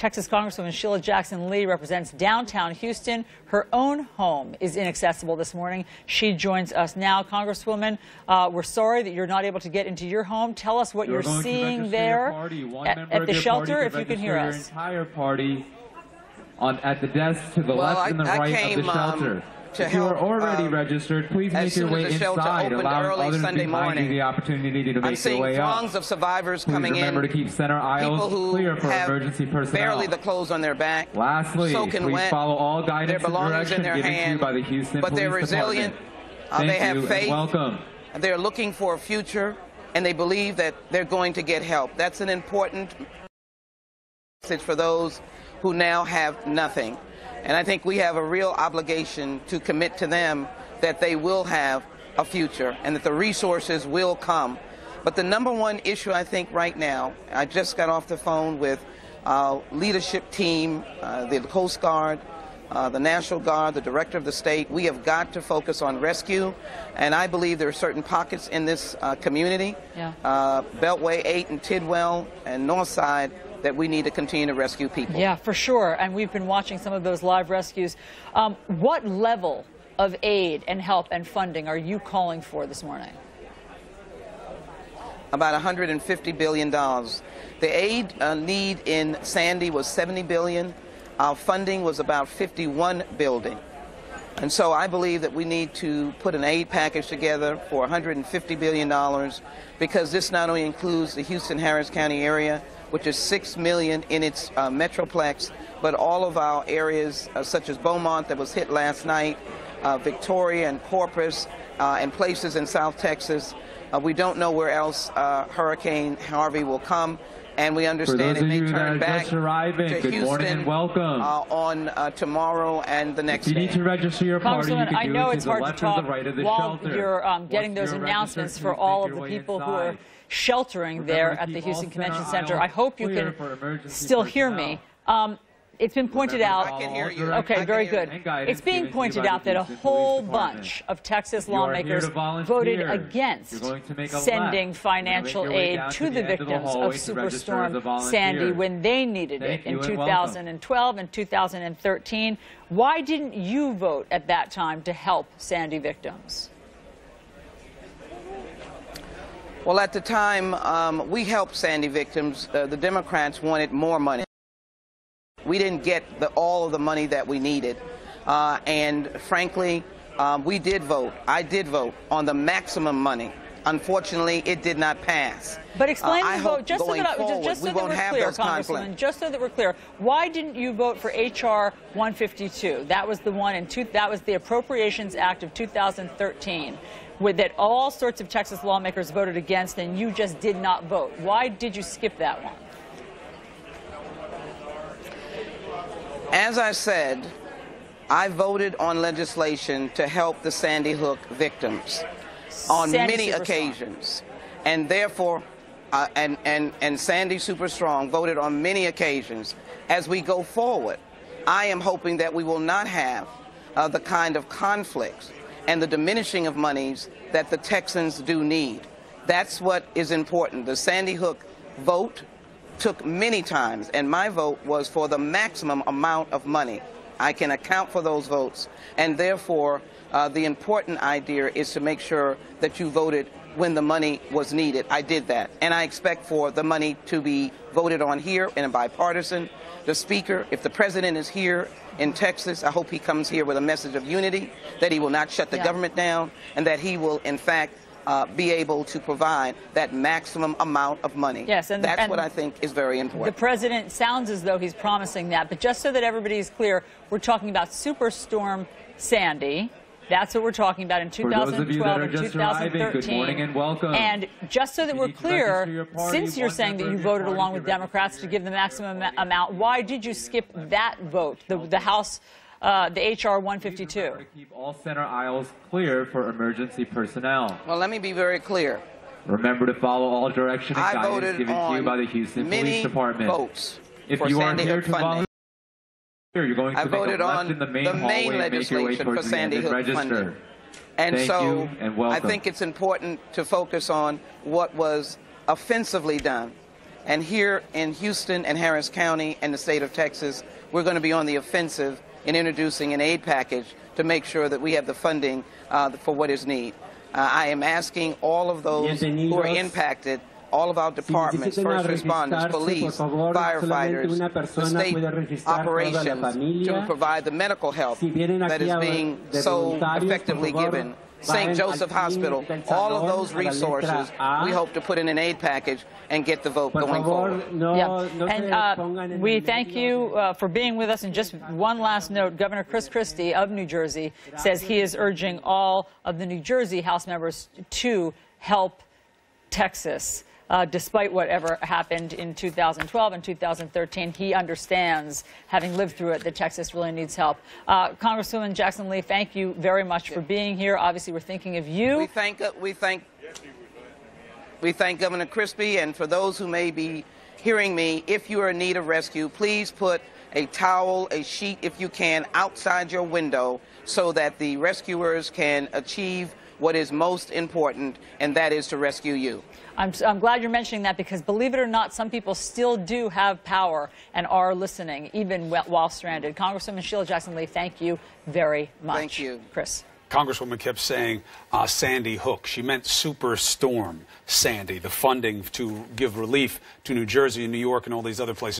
Texas Congresswoman Sheila Jackson Lee represents downtown Houston. Her own home is inaccessible this morning. She joins us now. Congresswoman, we're sorry that you're not able to get into your home. Tell us what you're seeing there at the shelter, if you can hear us. Entire party at the desk to the left and the right of the shelter. If you are already registered, please make your way inside, allowing others behind you the opportunity to make their way up. I'm seeing throngs of survivors coming in. Remember to keep center aisles clear for emergency personnel. Barely the clothes on their back. Lastly, please follow all guidance and direction given to you by the Houston Police Department. But they're resilient. They have faith. Welcome. They're looking for a future, and they believe that they're going to get help. That's an important message for those who now have nothing. And I think we have a real obligation to commit to them that they will have a future and that the resources will come. But the number one issue, I think, right now, I just got off the phone with leadership team, the Coast Guard, the National Guard, the Director of the State. We have got to focus on rescue, and I believe there are certain pockets in this community, Beltway 8 and Tidwell and Northside, that we need to continue to rescue people. Yeah, for sure. And we've been watching some of those live rescues. What level of aid and help and funding are you calling for this morning? About $150 billion. The aid need in Sandy was $70 billion. Our funding was about $51 billion. And so I believe that we need to put an aid package together for $150 billion, because this not only includes the Houston-Harris County area, which is 6 million in its metroplex, but all of our areas such as Beaumont that was hit last night, Victoria and Corpus, and places in South Texas. We don't know where else Hurricane Harvey will come, and we understand it may turn back to Houston on tomorrow and the next day. If you need to register your party, you can do I know it it's to the hard left to talk or the right of the while shelter. you're getting those announcements for all of the people who are sheltering there at the Houston Convention Center. I hope you can still hear me. It's been pointed out. I can hear you. Okay, very good. It's being pointed out that a whole bunch of Texas lawmakers voted against sending financial aid to the victims of Superstorm Sandy when they needed it in 2012 and 2013. Why didn't you vote at that time to help Sandy victims? Well, at the time, we helped Sandy victims. The Democrats wanted more money. We didn't get all of the money that we needed. And frankly, we did vote. I did vote on the maximum money. Unfortunately, it did not pass. But explain the vote, just so that we're clear, Congresswoman, just so that we're clear. Why didn't you vote for H.R. 152? That was the one that was the Appropriations Act of 2013. That all sorts of Texas lawmakers voted against, and you just did not vote. Why did you skip that one? As I said, I voted on legislation to help the Sandy Hook victims on many occasions, and therefore, and Sandy Superstorm voted on many occasions. As we go forward, I am hoping that we will not have the kind of conflicts and the diminishing of monies that the Texans do need. That's what is important. The Sandy Hook vote took many times, and my vote was for the maximum amount of money. I can account for those votes, and therefore the important idea is to make sure that you voted when the money was needed. I did that, and I expect for the money to be voted on here in a bipartisan. The Speaker, if the President is here in Texas, I hope he comes here with a message of unity, that he will not shut the government down, and that he will, in fact, be able to provide that maximum amount of money. Yes, and that's what I think is very important. The President sounds as though he's promising that, but just so that everybody is clear, we're talking about Superstorm Sandy. That's what we're talking about in 2012 and 2013. Good morning and welcome. And just so that we're clear, since you're saying that you voted along with Democrats to give the maximum amount, why did you skip that vote, the House, the H.R. 152? To keep all center aisles clear for emergency personnel. Well, let me be very clear. Remember to follow all direction and guidance given to you by the Houston Police Department. If you are here to volunteer, you're going to make a left in the main hallway and make your way towards the end and register. And so I think it's important to focus on what was offensively done. And here in Houston and Harris County and the state of Texas, we're going to be on the offensive in introducing an aid package to make sure that we have the funding for what is needed. I am asking all of those who are impacted, all of our departments, first responders, police, firefighters, the state operations, to provide the medical help that is being so effectively given. St. Joseph Hospital, all of those resources, we hope to put in an aid package and get the vote going forward. And we thank you for being with us. And just one last note, Governor Chris Christie of New Jersey says he is urging all of the New Jersey House members to help Texas. Despite whatever happened in 2012 and 2013, he understands, having lived through it, that Texas really needs help. Congresswoman Jackson Lee, thank you very much for being here. Obviously, we're thinking of you. We thank Governor Christie, and for those who may be hearing me, if you are in need of rescue, please put a towel, a sheet, if you can, outside your window so that the rescuers can achieve what is most important, and that is to rescue you. I'm glad you're mentioning that, because believe it or not, some people still do have power and are listening, even while stranded. Congresswoman Sheila Jackson Lee, thank you very much. Thank you. Chris. Congresswoman kept saying Sandy Hook. She meant Superstorm Sandy, the funding to give relief to New Jersey and New York and all these other places.